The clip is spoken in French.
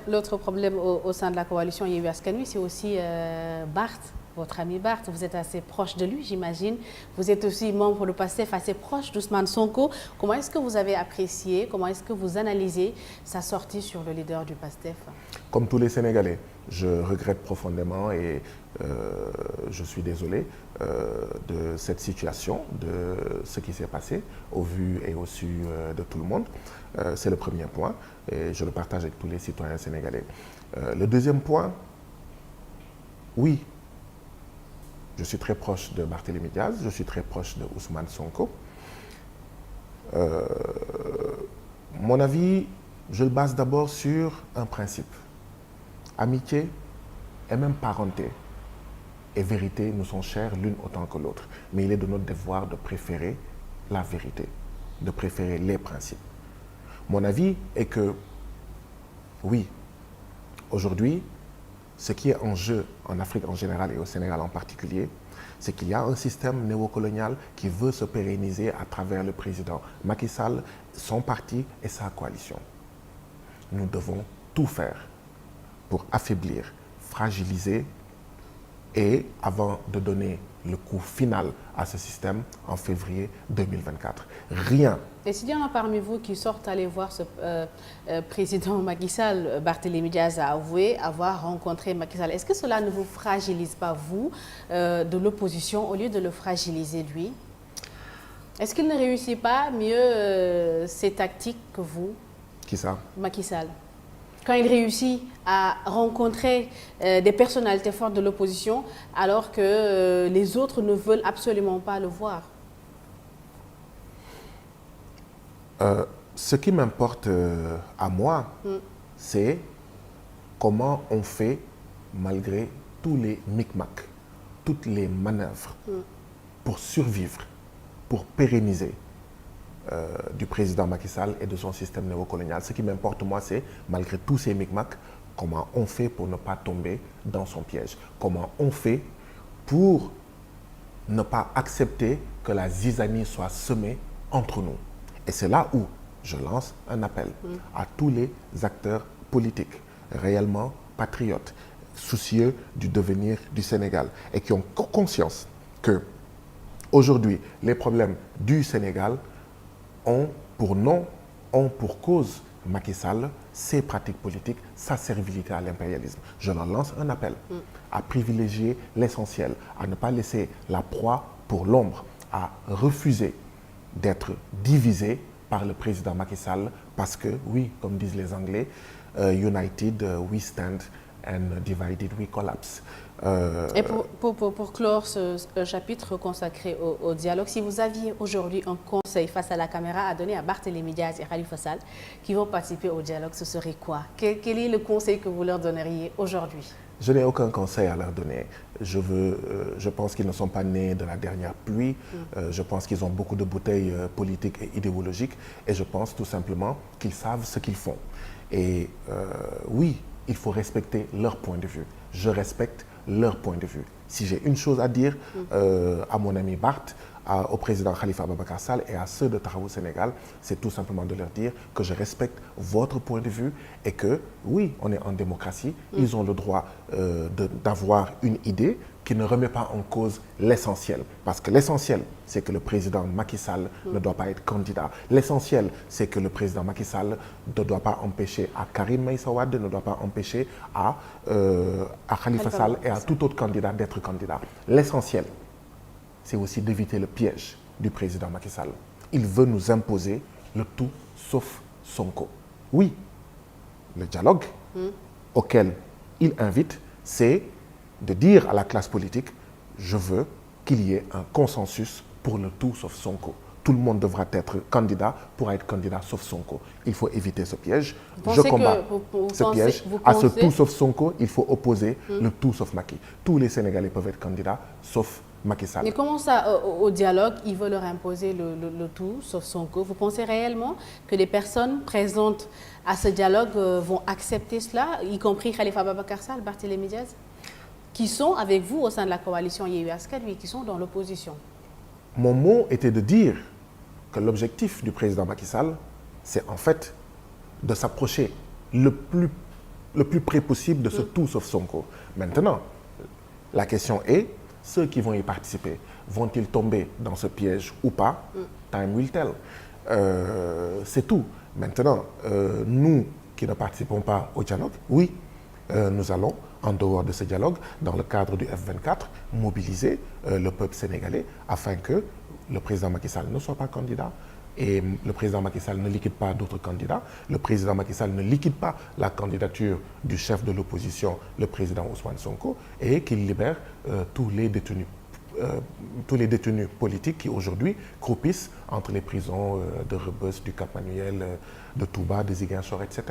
L'autre problème au sein de la coalition Yewwi Askan Wi, c'est aussi Barth, votre ami Barth. Vous êtes assez proche de lui, j'imagine. Vous êtes aussi membre du PASTEF, assez proche d'Ousmane Sonko. Comment est-ce que vous avez apprécié, comment est-ce que vous analysez sa sortie sur le leader du PASTEF? Comme tous les Sénégalais, je regrette profondément et je suis désolé de cette situation, de ce qui s'est passé au vu et au su de tout le monde. C'est le premier point et je le partage avec tous les citoyens sénégalais. Le deuxième point, oui, je suis très proche de Barthélémy Diaz, je suis très proche de Ousmane Sonko. Mon avis, je le base d'abord sur un principe. Amitié et même parenté et vérité nous sont chères l'une autant que l'autre. Mais il est de notre devoir de préférer la vérité, de préférer les principes. Mon avis est que, oui, aujourd'hui, ce qui est en jeu en Afrique en général et au Sénégal en particulier, c'est qu'il y a un système néocolonial qui veut se pérenniser à travers le président Macky Sall, son parti et sa coalition. Nous devons tout faire pour affaiblir, fragiliser et avant de donner le coup final à ce système en février 2024. Rien. Et s'il y en a parmi vous qui sortent aller voir ce président Macky Sall, Barthélémy Diaz a avoué avoir rencontré Macky Sall, est-ce que cela ne vous fragilise pas, vous, de l'opposition, au lieu de le fragiliser lui? Est-ce qu'il ne réussit pas mieux ses tactiques que vous? Qui ça? Macky Sall. Quand il réussit à rencontrer des personnalités fortes de l'opposition, alors que les autres ne veulent absolument pas le voir. Ce qui m'importe à moi, c'est comment on fait malgré tous les micmacs, toutes les manœuvres pour survivre, pour pérenniser du président Macky Sall et de son système néocolonial. Ce qui m'importe, moi, c'est, malgré tous ces micmacs, comment on fait pour ne pas tomber dans son piège. Comment on fait pour ne pas accepter que la zizanie soit semée entre nous. Et c'est là où je lance un appel à tous les acteurs politiques, réellement patriotes, soucieux du devenir du Sénégal et qui ont conscience que, aujourd'hui, les problèmes du Sénégal ont pour nom, ont pour cause Macky Sall, ses pratiques politiques, sa servilité à l'impérialisme. Je leur lance un appel à privilégier l'essentiel, à ne pas laisser la proie pour l'ombre, à refuser d'être divisé par le président Macky Sall parce que, oui, comme disent les Anglais, United we stand and divided we collapse. Et pour clore ce chapitre consacré au dialogue, si vous aviez aujourd'hui un conseil face à la caméra à donner à Barthélémy Diaz et Khalifa Sall qui vont participer au dialogue, ce serait quoi? Quel est le conseil que vous leur donneriez aujourd'hui? Je n'ai aucun conseil à leur donner. Je pense qu'ils ne sont pas nés de la dernière pluie. Je pense qu'ils ont beaucoup de bouteilles politiques et idéologiques. Et je pense tout simplement qu'ils savent ce qu'ils font. Et oui, il faut respecter leur point de vue. Je respecte leur point de vue. Si j'ai une chose à dire à mon ami Barth, au président Khalifa Ababacar Sall et à ceux de Taxawu Sénégal, c'est tout simplement de leur dire que je respecte votre point de vue et que, oui, on est en démocratie, ils ont le droit d'avoir une idée qui ne remet pas en cause l'essentiel. Parce que l'essentiel, c'est que le président Macky Sall ne doit pas être candidat. L'essentiel, c'est que le président Macky Sall ne doit pas empêcher à Karim Meïssa Wade, ne doit pas empêcher à Khalifa Sall et à tout autre candidat d'être candidat. L'essentiel, c'est aussi d'éviter le piège du président Macky Sall. Il veut nous imposer le tout sauf Sonko. Oui, le dialogue auquel il invite, c'est de dire à la classe politique, je veux qu'il y ait un consensus pour le tout sauf Sonko. Tout le monde devra être candidat pour être candidat sauf Sonko. Il faut éviter ce piège. Je combats ce piège. À ce tout sauf Sonko, il faut opposer le tout sauf Macky. Tous les Sénégalais peuvent être candidats sauf Macky Sall. Mais comment ça, au dialogue, il veut leur imposer le tout sauf Sonko? Vous pensez réellement que les personnes présentes à ce dialogue vont accepter cela, y compris Khalifa Ababacar Sall, Barthélémy Diaz, qui sont avec vous au sein de la coalition Yewwi Askan Wi, qui sont dans l'opposition? Mon mot était de dire que l'objectif du président Macky Sall, c'est en fait de s'approcher le plus le plus près possible de ce tout sauf Sonko. Maintenant, la question est, ceux qui vont y participer, vont-ils tomber dans ce piège ou pas? Time will tell. C'est tout. Maintenant, nous qui ne participons pas au dialogue, oui, nous allons, en dehors de ce dialogue, dans le cadre du F24, mobiliser le peuple sénégalais afin que le président Macky Sall ne soit pas candidat. Et le président Macky Sall ne liquide pas d'autres candidats. Le président Macky Sall ne liquide pas la candidature du chef de l'opposition, le président Ousmane Sonko, et qu'il libère tous les détenus politiques qui aujourd'hui croupissent entre les prisons de Rebeuss, du Cap-Manuel, de Touba, de Ziguinchor, etc.